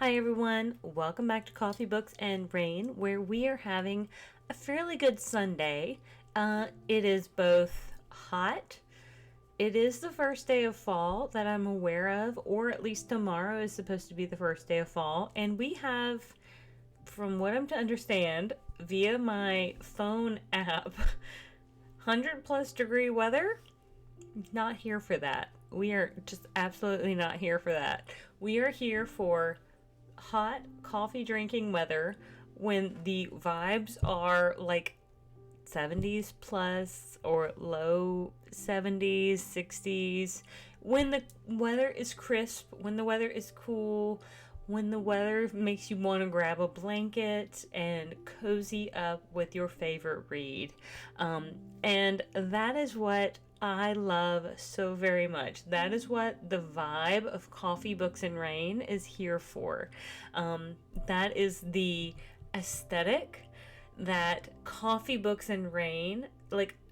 Hi everyone, welcome back to Coffee, Books, and Rain, where we are having a fairly good Sunday. It is both hot, it is the first day of fall that I'm aware of, or at least tomorrow is supposed to be the first day of fall, and we have, from what I'm to understand, via my phone app, 100 plus degree weather. Not here for that. We are just absolutely not here for that. We are here for hot coffee drinking weather when the vibes are like 70s plus or low 70s, 60s. When the weather is crisp, when the weather is cool, when the weather makes you want to grab a blanket and cozy up with your favorite read. And that is what I love so very much. That is what the vibe of Coffee, Books, and Rain is here for. That is the aesthetic that Coffee, Books, and Rain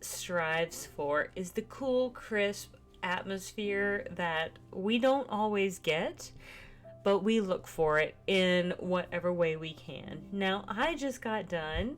strives for, is the cool, crisp atmosphere that we don't always get, but we look for it in whatever way we can. Now, I just got done,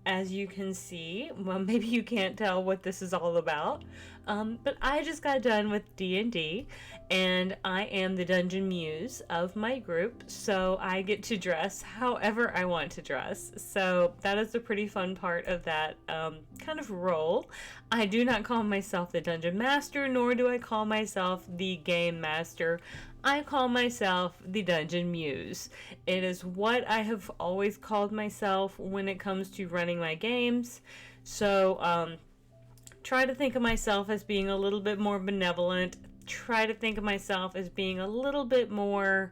as you can see, well, maybe you can't tell what this is all about, but I just got done with D&D, and I am the Dungeon Muse of my group, so I get to dress however I want to dress. So that is a pretty fun part of that kind of role. I do not call myself the Dungeon Master, nor do I call myself the Game Master. I call myself the Dungeon Muse. It is what I have always called myself when it comes to running my games. So try to think of myself as being a little bit more benevolent. Try to think of myself as being a little bit more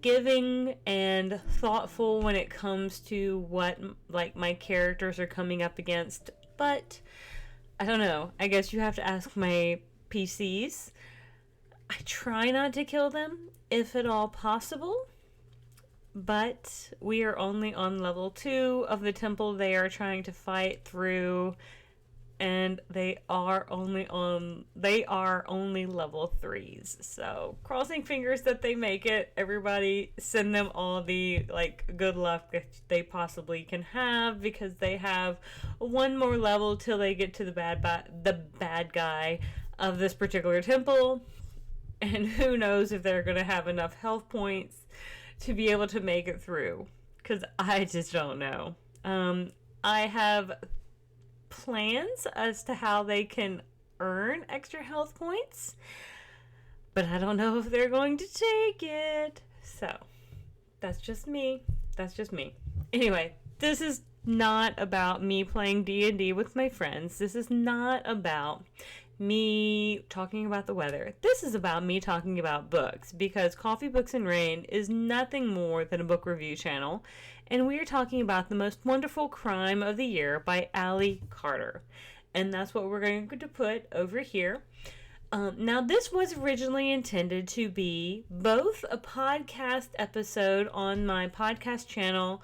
giving and thoughtful when it comes to what my characters are coming up against. But I don't know. I guess you have to ask my PCs. I try not to kill them, if at all possible, but we are only on level 2 of the temple they are trying to fight through, and they are only level 3s, so crossing fingers that they make it. Everybody send them all the good luck that they possibly can have, because they have one more level till they get to the bad guy of this particular temple. And who knows if they're going to have enough health points to be able to make it through. Because I just don't know. I have plans as to how they can earn extra health points. But I don't know if they're going to take it. So, that's just me. Anyway, this is not about me playing D&D with my friends. This is not about me talking about the weather. This is about me talking about books, because Coffee, Books, and Rain is nothing more than a book review channel, and we are talking about The Most Wonderful Crime of the Year by Ali Carter, and that's what we're going to put over here. Now, this was originally intended to be both a podcast episode on my podcast channel,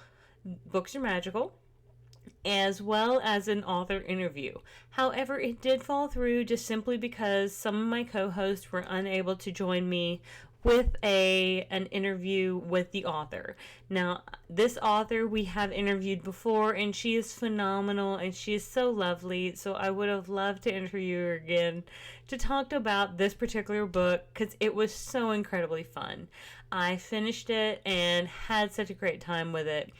Books Are Magical, as well as an author interview. However, it did fall through just simply because some of my co-hosts were unable to join me with an interview with the author. Now, this author we have interviewed before, and she is phenomenal, and she is so lovely, so I would have loved to interview her again to talk about this particular book, because it was so incredibly fun. I finished it and had such a great time with it.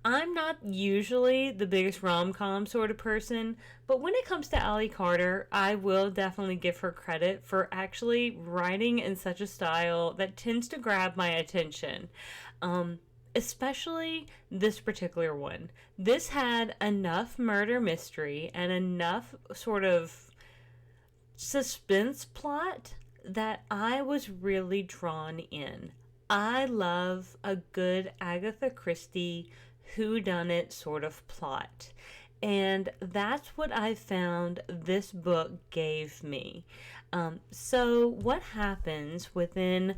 I'm not usually the biggest rom-com sort of person, but when it comes to Ali Carter, I will definitely give her credit for actually writing in such a style that tends to grab my attention. Especially this particular one. This had enough murder mystery and enough sort of suspense plot that I was really drawn in. I love a good Agatha Christie whodunit sort of plot. And that's what I found this book gave me. So what happens within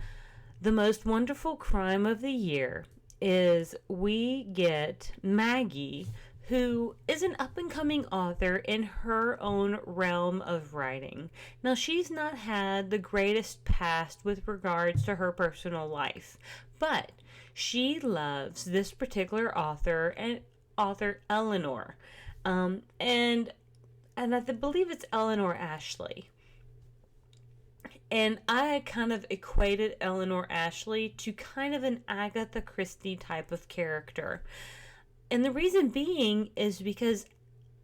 The Most Wonderful Crime of the Year is we get Maggie, who is an up-and-coming author in her own realm of writing. Now, she's not had the greatest past with regards to her personal life, But she loves this particular author, and author Eleanor. And I believe it's Eleanor Ashley. And I kind of equated Eleanor Ashley to kind of an Agatha Christie type of character. And the reason being is because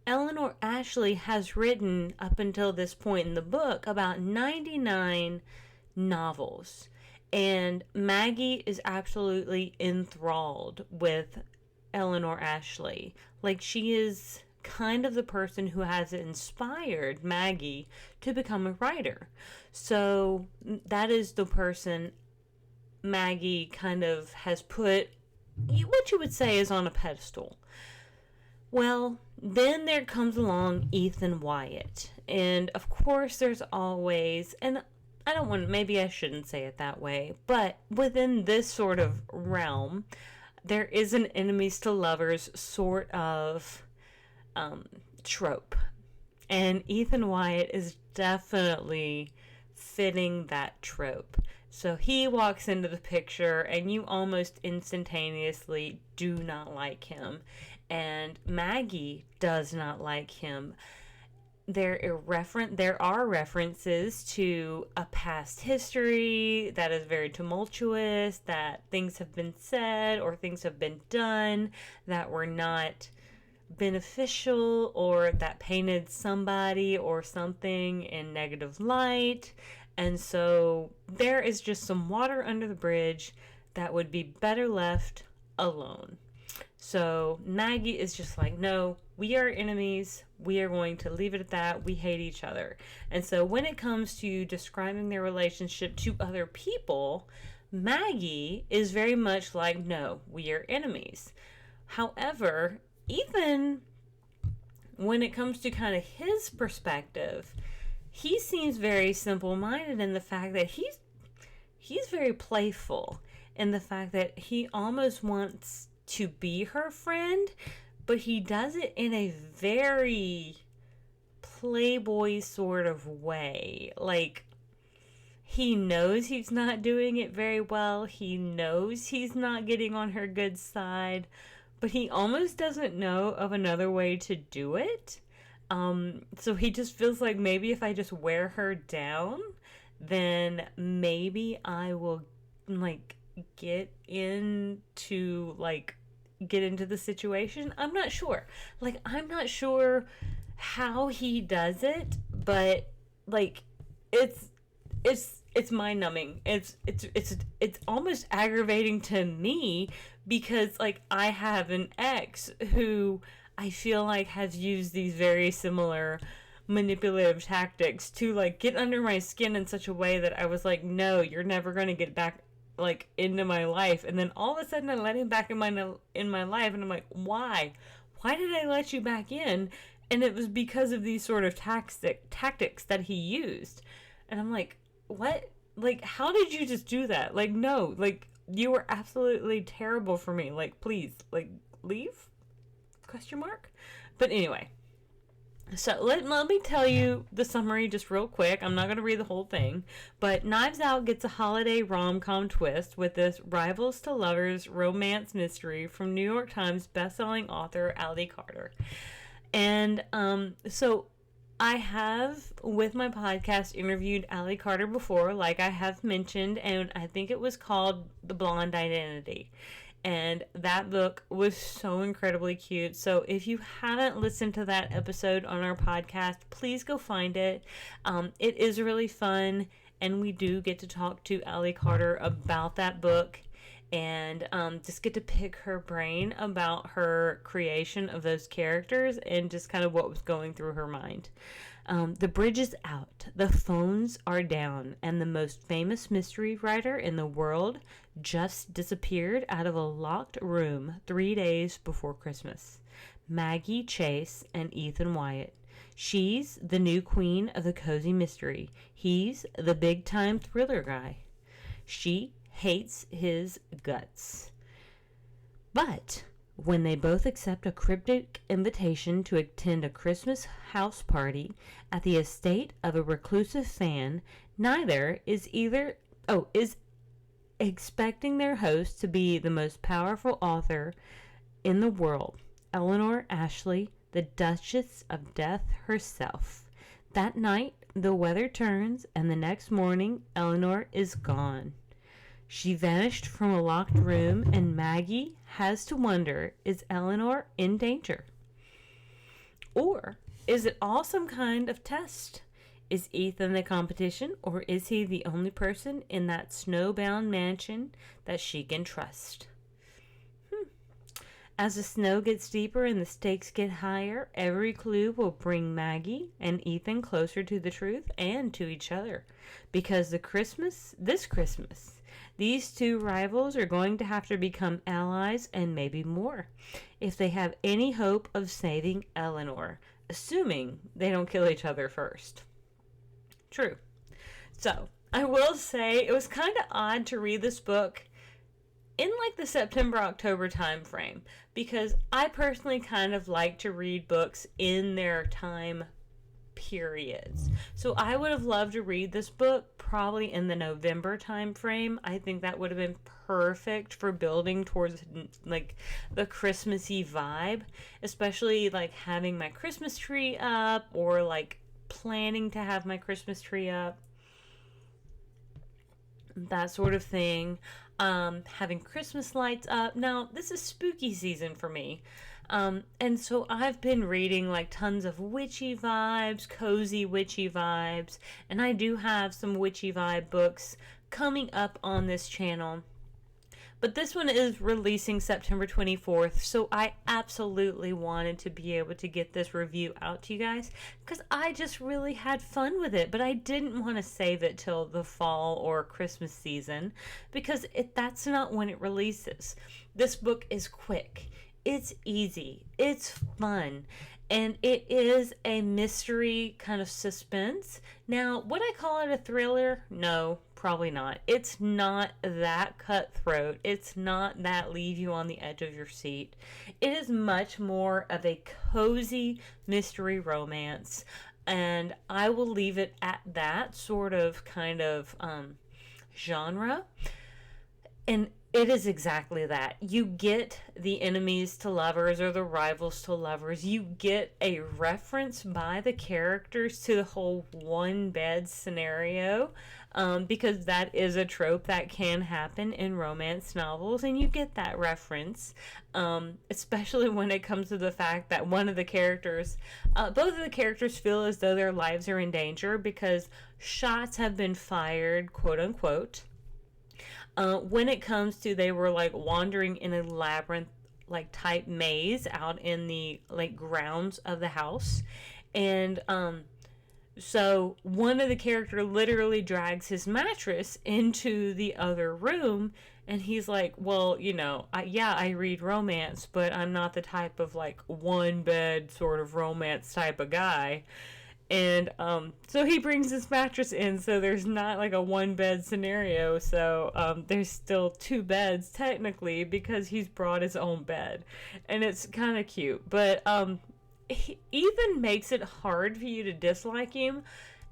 Eleanor Ashley has written, up until this point in the book, about 99 novels. And Maggie is absolutely enthralled with Eleanor Ashley. Like, she is kind of the person who has inspired Maggie to become a writer. So that is the person Maggie kind of has put, what you would say, is on a pedestal. Well, then there comes along Ethan Wyatt. And of course there's always, and I don't want, maybe I shouldn't say it that way, but within this sort of realm, there is an enemies to lovers sort of trope. And Ethan Wyatt is definitely fitting that trope. So he walks into the picture and you almost instantaneously do not like him. And Maggie does not like him. There are references to a past history that is very tumultuous, that things have been said or things have been done that were not beneficial, or that painted somebody or something in negative light. And so there is just some water under the bridge that would be better left alone. So Maggie is just like, no, we are enemies. We are going to leave it at that. We hate each other. And so when it comes to describing their relationship to other people, Maggie is very much like, no, we are enemies. However, Ethan, when it comes to kind of his perspective, he seems very simple-minded in the fact that he's very playful, in the fact that he almost wants to be her friend, but he does it in a very playboy sort of way. Like, he knows he's not doing it very well. He knows he's not getting on her good side, but he almost doesn't know of another way to do it. So he just feels like, maybe if I just wear her down, then maybe I will, like, get into the situation. I'm not sure. Like, I'm not sure how he does it, but like, it's mind numbing. It's almost aggravating to me, because like, I have an ex who I feel like has used these very similar manipulative tactics to like get under my skin in such a way that I was like, no, you're never going to get back like into my life. And then all of a sudden I let him back in my life, and I'm like, why did I let you back in? And it was because of these sort of tactics that he used. And I'm like, what? Like, how did you just do that? Like, no, like, you were absolutely terrible for me. Like, please, like, leave? ? But anyway, so let me tell you the summary just real quick. I'm not going to read the whole thing, but Knives Out gets a holiday rom-com twist with this rivals to lovers romance mystery from New York Times bestselling author Ali Carter. And so I have, with my podcast, interviewed Ali Carter before, like I have mentioned, and I think it was called The Blonde Identity. And that book was so incredibly cute. So if you haven't listened to that episode on our podcast, please go find it. It is really fun, and we do get to talk to Ali Carter about that book, and just get to pick her brain about her creation of those characters and just kind of what was going through her mind. The bridge is out, the phones are down, and the most famous mystery writer in the world just disappeared out of a locked room 3 days before Christmas. Maggie Chase and Ethan Wyatt. She's the new queen of the cozy mystery. He's the big-time thriller guy. She hates his guts. But when they both accept a cryptic invitation to attend a Christmas house party at the estate of a reclusive fan, neither is expecting their host to be the most powerful author in the world, Eleanor Ashley, the Duchess of Death herself. That night, the weather turns, and the next morning, Eleanor is gone. She vanished from a locked room, and Maggie has to wonder, is Eleanor in danger? Or is it all some kind of test? Is Ethan the competition, or is he the only person in that snowbound mansion that she can trust? As the snow gets deeper and the stakes get higher, every clue will bring Maggie and Ethan closer to the truth and to each other. Because this Christmas, these two rivals are going to have to become allies and maybe more, if they have any hope of saving Eleanor, assuming they don't kill each other first. True. So, I will say it was kind of odd to read this book in like the September-October time frame, because I personally kind of like to read books in their time periods. So I would have loved to read this book probably in the November time frame. I think that would have been perfect for building towards like the Christmassy vibe, especially like having my Christmas tree up or like planning to have my Christmas tree up, that sort of thing. Having Christmas lights up. Now, this is spooky season for me. And so I've been reading like tons of witchy vibes, cozy witchy vibes, and I do have some witchy vibe books coming up on this channel. But this one is releasing September 24th, so I absolutely wanted to be able to get this review out to you guys because I just really had fun with it, but I didn't want to save it till the fall or Christmas season because that's not when it releases. This book is quick, it's easy, it's fun, and it is a mystery kind of suspense. Now, would I call it a thriller? No, probably not. It's not that cutthroat. It's not that leave you on the edge of your seat. It is much more of a cozy mystery romance, and I will leave it at that sort of kind of genre. And it is exactly that. You get the enemies to lovers or the rivals to lovers. You get a reference by the characters to the whole one bed scenario, because that is a trope that can happen in romance novels, and you get that reference, especially when it comes to the fact that one of the characters, both of the characters feel as though their lives are in danger because shots have been fired, quote unquote. When it comes to they were like wandering in a labyrinth like type maze out in the like grounds of the house, and so one of the character literally drags his mattress into the other room, and he's like, well, you know, I read romance, but I'm not the type of like one bed sort of romance type of guy. And so he brings his mattress in, so there's not like a one bed scenario, so there's still two beds technically because he's brought his own bed, and it's kind of cute. But Ethan makes it hard for you to dislike him,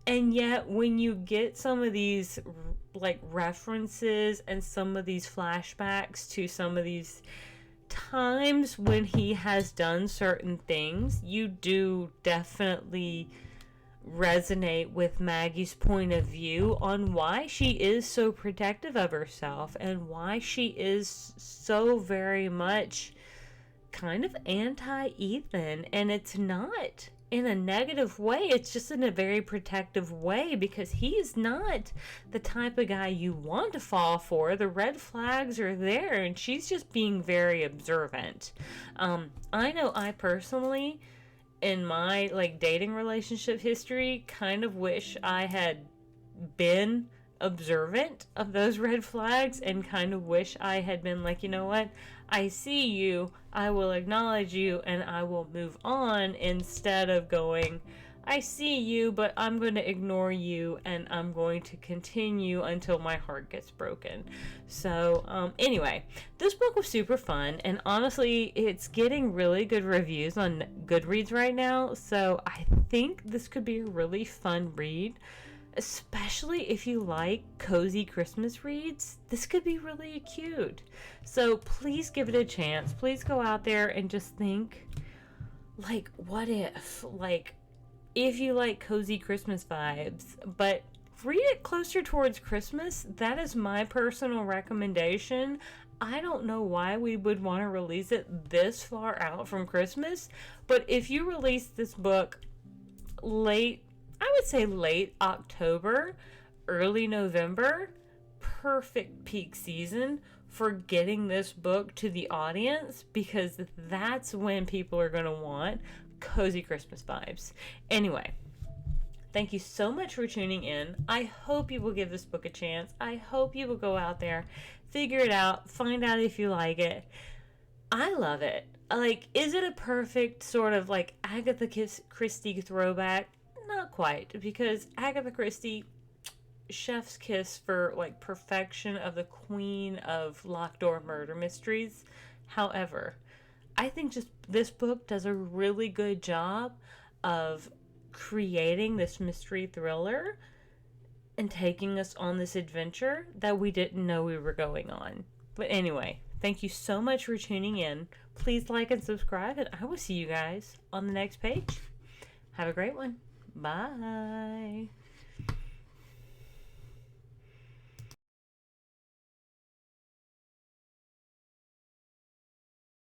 and yet when you get some of these like references and some of these flashbacks to some of these times when he has done certain things, you do definitely resonate with Maggie's point of view on why she is so protective of herself and why she is so very much kind of anti-Ethan. And it's not in a negative way, it's just in a very protective way because he's not the type of guy you want to fall for. The red flags are there and she's just being very observant. I know I personally, in my like dating relationship history, kind of wish I had been observant of those red flags and kind of wish I had been like, you know what, I see you, I will acknowledge you, and I will move on, instead of going, I see you, but I'm going to ignore you and I'm going to continue until my heart gets broken. So anyway, this book was super fun, and honestly it's getting really good reviews on Goodreads right now, so I think this could be a really fun read, Especially if you like cozy Christmas reads, this could be really cute. So please give it a chance. Please go out there and just think, like, what if? Like, if you like cozy Christmas vibes, but read it closer towards Christmas, that is my personal recommendation. I don't know why we would want to release it this far out from Christmas, but if you release this book late, I would say late October, early November, perfect peak season for getting this book to the audience, because that's when people are going to want cozy Christmas vibes. Anyway, thank you so much for tuning in. I hope you will give this book a chance. I hope you will go out there, figure it out, find out if you like it. I love it. Like, is it a perfect sort of like Agatha Christie throwback? Not quite, because Agatha Christie, chef's kiss for like perfection of the queen of locked door murder mysteries. However, I think just this book does a really good job of creating this mystery thriller and taking us on this adventure that we didn't know we were going on. But anyway, thank you so much for tuning in. Please like and subscribe, and I will see you guys on the next page. Have a great one. Bye.